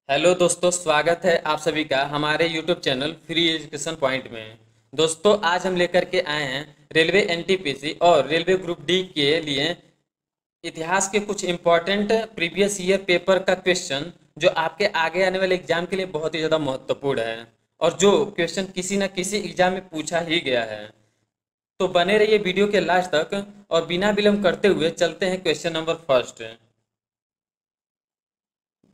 Hello दोस्तों, स्वागत है आप सभी का हमारे YouTube channel free education point में। दोस्तों, आज हम लेकर के आए हैं रेलवे एनटीपीसी और रेलवे ग्रुप डी के लिए इतिहास के कुछ इम्पोर्टेंट प्रीवियस ईयर पेपर का क्वेश्चन, जो आपके आगे आने वाले एग्जाम के लिए बहुत ही ज़्यादा महत्वपूर्ण है और जो क्वेश्चन किसी न किसी एग्जाम में पूछा ही गया है। तो बने रहिए वीडियो के लास्ट तक और बिना विलंब करते हुए चलते हैं क्वेश्चन नंबर फर्स्ट।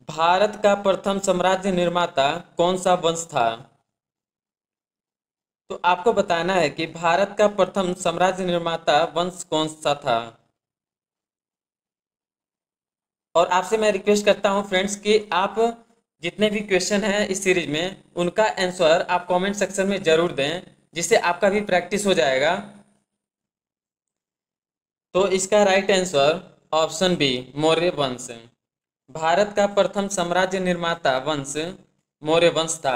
भारत का प्रथम साम्राज्य निर्माता कौन सा वंश था? तो आपको बताना है कि भारत का प्रथम साम्राज्य निर्माता वंश कौन सा था। और आपसे मैं रिक्वेस्ट करता हूं फ्रेंड्स कि आप जितने भी क्वेश्चन हैं इस सीरीज में उनका आंसर आप कमेंट सेक्शन में जरूर दें, जिससे आपका भी प्रैक्टिस हो जाएगा। तो इसका right answer option B, Maurya वंश। भारत का प्रथम साम्राज्य निर्माता वंश मौर्य वंश था।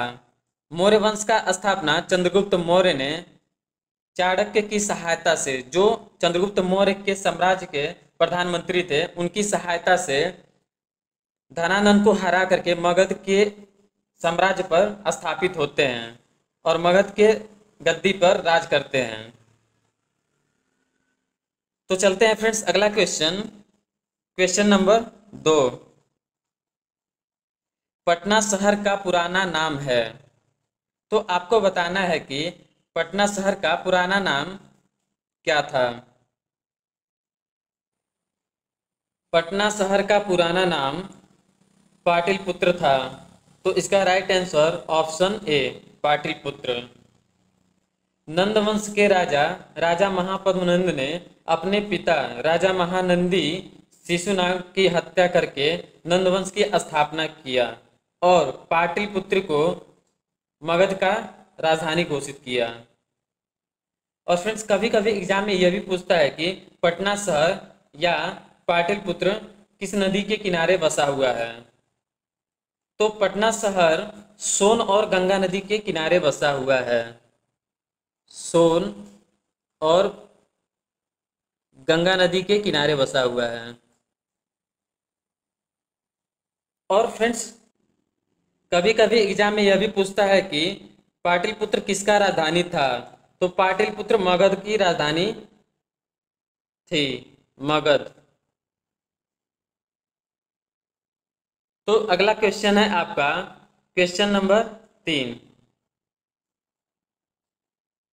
मौर्य वंश का स्थापना चंद्रगुप्त मौर्य ने चाणक्य की सहायता से, जो चंद्रगुप्त मौर्य के साम्राज्य के प्रधानमंत्री थे, उनकी सहायता से धनानंद को हरा करके मगध के साम्राज्य पर स्थापित होते हैं और मगध के गद्दी पर राज करते हैं। तो चलते हैं फ्रेंड्स अगला क्वेश्चन, क्वेश्चन नंबर 2। पटना शहर का पुराना नाम है। तो आपको बताना है कि पटना शहर का पुराना नाम क्या था। पटना शहर का पुराना नाम पाटलिपुत्र था। तो इसका right answer option A, Pataliputra. Nanda वंश के राजा राजा महापद्मनंद ने अपने पिता राजा महानंदी शिशुनाग की हत्या करके नंद वंश की स्थापना किया और पाटलिपुत्र को मगध का राजधानी घोषित किया। और फ्रेंड्स, कभी कभी एग्जाम में यह भी पूछता है कि पटना शहर या पाटलिपुत्र किस नदी के किनारे बसा हुआ है। तो पटना शहर सोन और गंगा नदी के किनारे बसा हुआ है। सोन और गंगा नदी के किनारे बसा हुआ है। और फ्रेंड्स, कभी कभी एग्जाम में यह भी पूछता है कि पाटलिपुत्र किसका राजधानी था। तो पाटलिपुत्र मगध की राजधानी थी, मगध। तो अगला क्वेश्चन है आपका क्वेश्चन नंबर 3।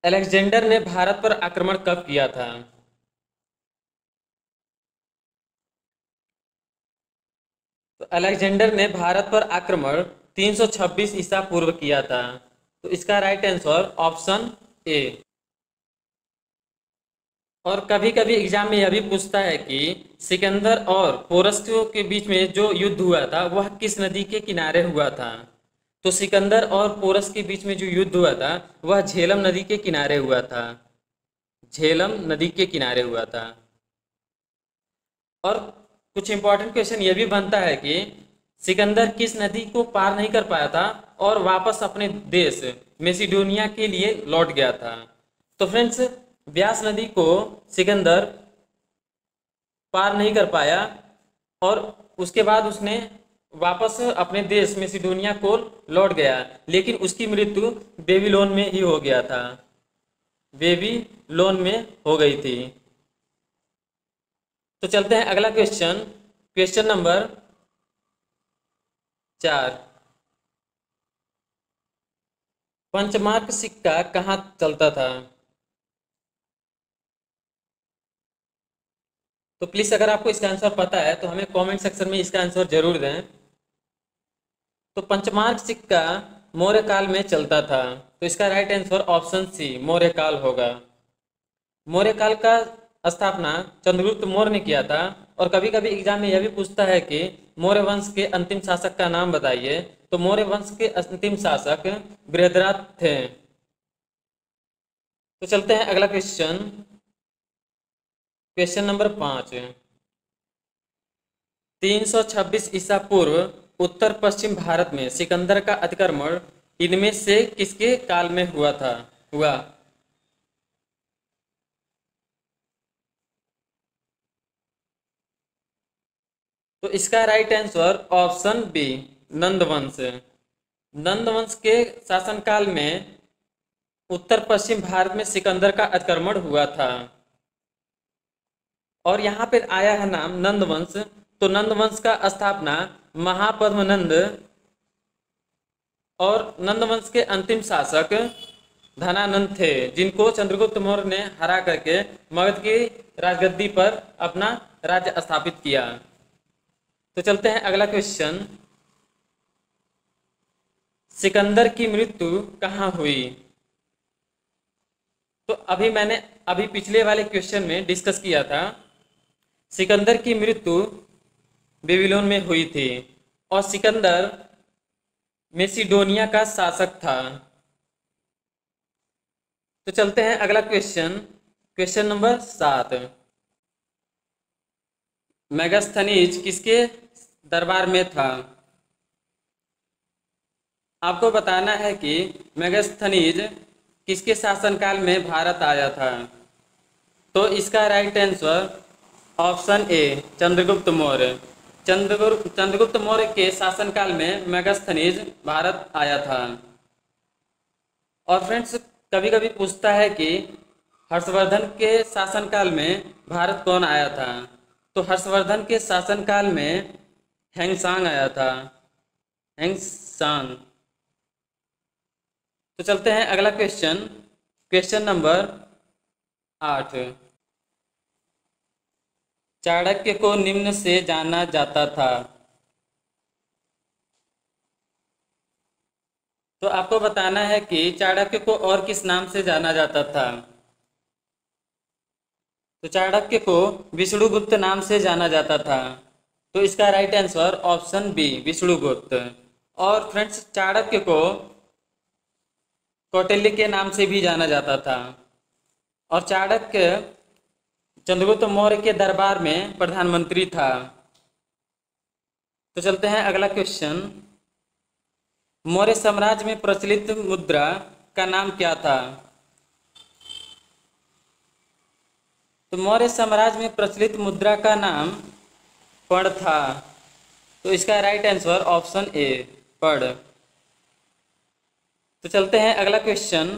अलेक्जेंडर ने भारत पर आक्रमण कब किया था? तो अलेक्जेंडर ने भारत पर आक्रमण 326 ईसा पूर्व किया था। तो इसका राइट आंसर ऑप्शन ए। और कभी कभी एग्जाम में यह भी पूछता है कि सिकंदर और पोरस्कियों के बीच में जो युद्ध हुआ था वह किस नदी के किनारे हुआ था। तो सिकंदर और पोरस के बीच में जो युद्ध हुआ था वह झेलम नदी के किनारे हुआ था। झेलम नदी के किनारे हुआ था। और कुछ इंपॉर्टेंट क्वेश्चन ये भी बनता है कि सिकंदर किस नदी को पार नहीं कर पाया था और वापस अपने देश मेसिडोनिया के लिए लौट गया था। तो फ्रेंड्स, ब्यास नदी को सिकंदर पार नहीं कर पाया और उसके बाद उसने वापस अपने देश मेसिडोनिया को लौट गया, लेकिन उसकी मृत्यु बेबीलोन में ही हो गया था। बेबीलोन में हो गई थी। तो चलते हैं अगला क्वेश्चन, क्वेश्चन नंबर 4। पंचमार्क सिक्का कहाँ चलता था? तो प्लीज अगर आपको इसका आंसर पता है तो हमें कमेंट सेक्शन में इसका आंसर जरूर दें। तो पंचमार्क सिक्का मौर्य काल में चलता था। तो इसका right answer option C, Maurya काल होगा। मौर्य काल का स्थापना चंद्रगुप्त मौर्य ने किया था। और कभी कभी एग्जाम में यह भी पूछता है कि मौर्य वंश के अंतिम शासक का नाम बताइए। तो मौर्य वंश के अंतिम शासक बृहद्रथ थे। तो चलते हैं अगला क्वेश्चन, क्वेश्चन नंबर 5। 326 ईसा पूर्व उत्तर पश्चिम भारत में सिकंदर का अतिक्रमण इनमें से किसके काल में हुआ? तो इसका राइट आंसर ऑप्शन बी, नंदवंश। नंदवंश के शासनकाल में उत्तर पश्चिम भारत में सिकंदर का आक्रमण हुआ था और यहाँ पर आया है नाम नंदवंश। तो नंदवंश का स्थापना महापद्मनंद और नंदवंश के अंतिम शासक धनानंद थे, जिनको चंद्रगुप्त मौर्य ने हरा करके मगध की राजगद्दी पर अपना राज्य स्थापित किया। तो चलते हैं अगला क्वेश्चन। सिकंदर की मृत्यु कहाँ हुई? तो अभी पिछले वाले क्वेश्चन में डिस्कस किया था। सिकंदर की मृत्यु बेबीलोन में हुई थी और सिकंदर मेसिडोनिया का शासक था। तो चलते हैं अगला क्वेश्चन, क्वेश्चन नंबर 7। मेगास्थनीज किसके दरबार में था? आपको बताना है कि मेगास्थनीज किसके शासनकाल में भारत आया था। तो इसका राइट आंसर ऑप्शन ए चंद्रगुप्त मौर्य। चंद्रगुप्त मौर्य के शासनकाल में मेगास्थनीज भारत आया था। और फ्रेंड्स, कभी कभी पूछता है कि हर्षवर्धन के शासनकाल में भारत कौन आया था? तो हर्षवर्धन के शासनकाल में हैंगसांग आया था, हैंगसांग। तो चलते हैं अगला क्वेश्चन, क्वेश्चन नंबर 8। चाणक्य को निम्न से जाना जाता था। तो आपको बताना है कि चाणक्य को और किस नाम से जाना जाता था। तो चाणक्य को विष्णुगुप्त नाम से जाना जाता था। तो इसका right answer option B Vishnugupta. और फ्रेंड्स, चाणक्य को कौटिल्य के नाम से भी जाना जाता था। और चाणक्य चंद्रगुप्त मौर्य के दरबार में प्रधानमंत्री था। तो चलते हैं अगला क्वेश्चन। मौर्य साम्राज्य में प्रचलित मुद्रा का नाम क्या था? तो मौर्य साम्राज्य में प्रचलित मुद्रा का नाम पर्ण था। तो इसका राइट आंसर ऑप्शन ए पर्ण। तो चलते हैं अगला क्वेश्चन,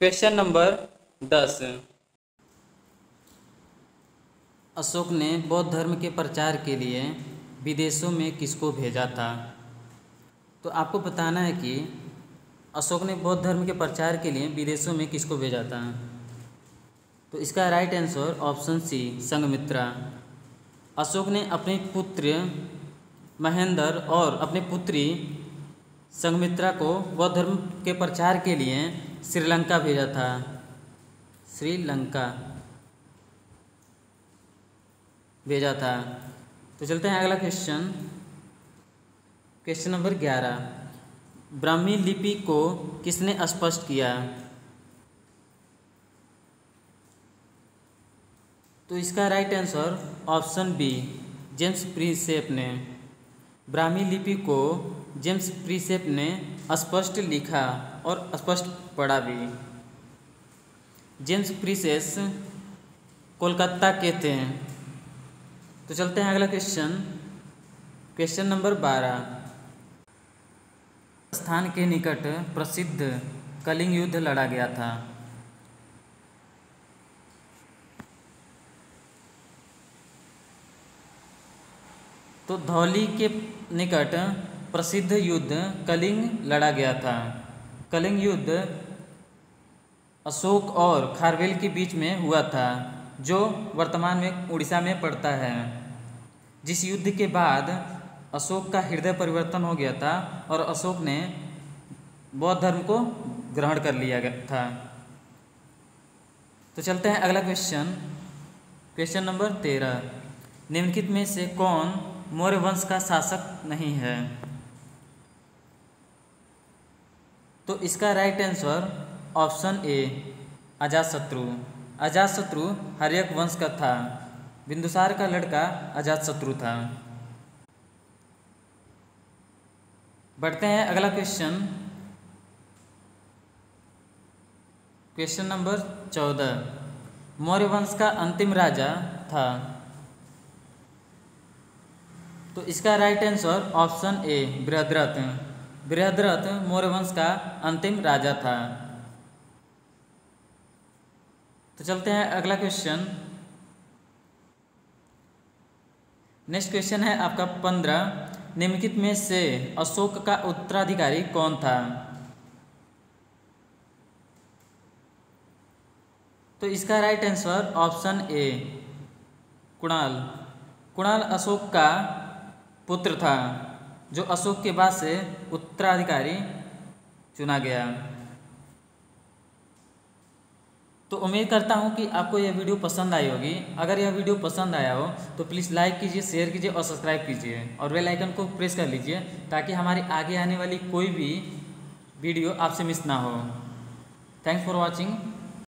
क्वेश्चन नंबर 10। अशोक ने बौद्ध धर्म के प्रचार के लिए विदेशों में किसको भेजा था? तो आपको बताना है कि अशोक ने बौद्ध धर्म के प्रचार के लिए विदेशों में किसको भेजा था। तो इसका right answer option C Sanghamitra. Ashoka ने अपने पुत्र महेंद्र और अपनी पुत्री संघमित्रा को बौद्ध धर्म के प्रचार के लिए श्रीलंका भेजा था, श्रीलंका भेजा था। तो चलते हैं अगला क्वेश्चन, क्वेश्चन नंबर 11। ब्राह्मी लिपि को किसने स्पष्ट किया? तो इसका right answer option B James Prinsep ने। ब्राह्मी लिपि को जेम्स प्रिंसेप ने स्पष्ट लिखा और स्पष्ट पढ़ा भी। जेम्स प्रिंसेस कोलकाता के थे। तो चलते हैं अगला क्वेश्चन, क्वेश्चन नंबर 12। स्थान के निकट प्रसिद्ध कलिंग युद्ध लड़ा गया था। तो धौली के निकट प्रसिद्ध युद्ध कलिंग लड़ा गया था। कलिंग युद्ध अशोक और खारवेल के बीच में हुआ था, जो वर्तमान में उड़ीसा में पड़ता है। जिस युद्ध के बाद अशोक का हृदय परिवर्तन हो गया था और अशोक ने बौद्ध धर्म को ग्रहण कर लिया गया था। तो चलते हैं अगला क्वेश्चन, क्वेश्चन नंबर 13। निम्नलिखित में से कौन मौर्य वंश का शासक नहीं है? तो इसका right answer option A Ajatashatru. Ajatashatru Haryanka वंश का था। बिंदुसार का लड़का अजातशत्रु था। बढ़ते हैं अगला क्वेश्चन, क्वेश्चन नंबर 14। मौर्य वंश का अंतिम राजा था। तो इसका राइट आंसर ऑप्शन ए बृहद्रथ। बृहद्रथ मौर्य वंश का अंतिम राजा था। तो चलते हैं अगला क्वेश्चन। नेक्स्ट क्वेश्चन है आपका 15, निम्नलिखित में से अशोक का उत्तराधिकारी कौन था? तो इसका राइट आंसर ऑप्शन ए कुणाल। कुणाल अशोक का पुत्र था, जो अशोक के बाद से उत्तराधिकारी चुना गया। तो उम्मीद करता हूँ कि आपको यह वीडियो पसंद आई होगी। अगर यह वीडियो पसंद आया हो तो प्लीज़ लाइक कीजिए, शेयर कीजिए और सब्सक्राइब कीजिए और बेल आइकन को प्रेस कर लीजिए, ताकि हमारी आगे आने वाली कोई भी वीडियो आपसे मिस ना हो। Thanks for watching.